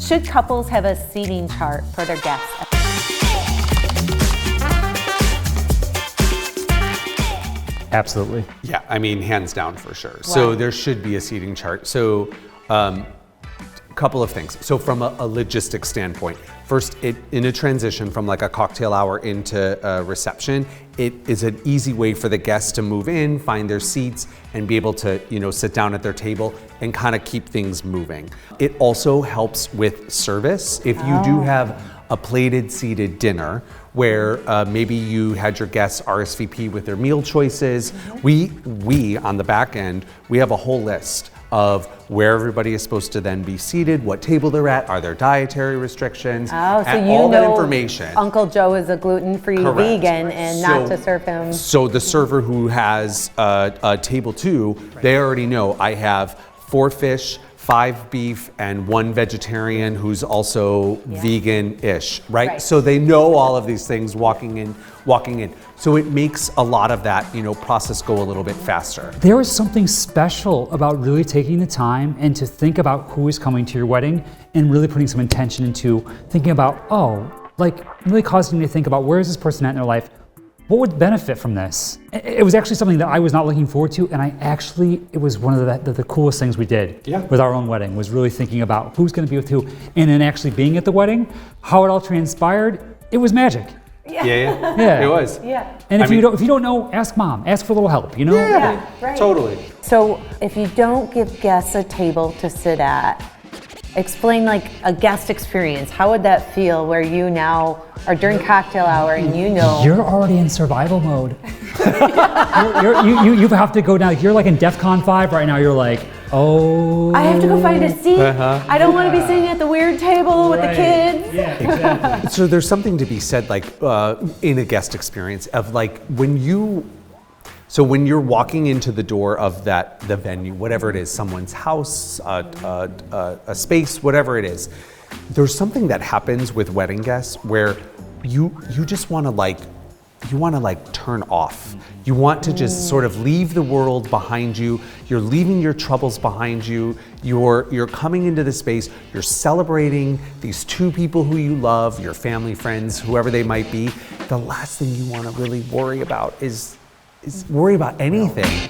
Should couples have a seating chart for their guests? Absolutely. Yeah, I mean, hands down for sure. So there should be a seating chart. So couple of things. So from a logistics standpoint, first, in a transition from like a cocktail hour into a reception, it is an easy way for the guests to move in, find their seats, and be able to, sit down at their table and kind of keep things moving. It also helps with service. If you do have a plated seated dinner where maybe you had your guests RSVP with their meal choices, we on the back end, we have a whole list of where everybody is supposed to then be seated, what table they're at, are there dietary restrictions, so all that information. Uncle Joe is a gluten-free vegan and not to serve him. So the server who has table 2, they already know I have 4 fish, 5 beef, and 1 vegetarian who's also vegan-ish, right? So they know all of these things walking in. So it makes a lot of that, process go a little bit faster. There is something special about really taking the time and to think about who is coming to your wedding and really putting some intention into thinking about, really causing you to think about where is this person at in their life? What would benefit from this? It was actually something that I was not looking forward to, and it was one of the coolest things we did with our own wedding, was really thinking about who's gonna be with who, and then actually being at the wedding, how it all transpired, it was magic. Yeah. It was. Yeah. And if you don't know, ask mom, ask for a little help, Yeah, right. Totally. So if you don't give guests a table to sit at, explain like a guest experience. How would that feel where you now are during cocktail hour and you're already in survival mode. you have to go down. You're like in DEFCON 5 right now. You're like, I have to go find a seat. I don't want to be sitting at the weird table with the kids. Yeah, exactly. So there's something to be said, like in a guest experience of like when you're walking into the door of the venue, whatever it is, someone's house, a space, whatever it is, there's something that happens with wedding guests where you just want to turn off. You want to just sort of leave the world behind you. You're leaving your troubles behind you. You're coming into the space. You're celebrating these 2 people who you love, your family, friends, whoever they might be. The last thing you want to really worry about is worry about anything.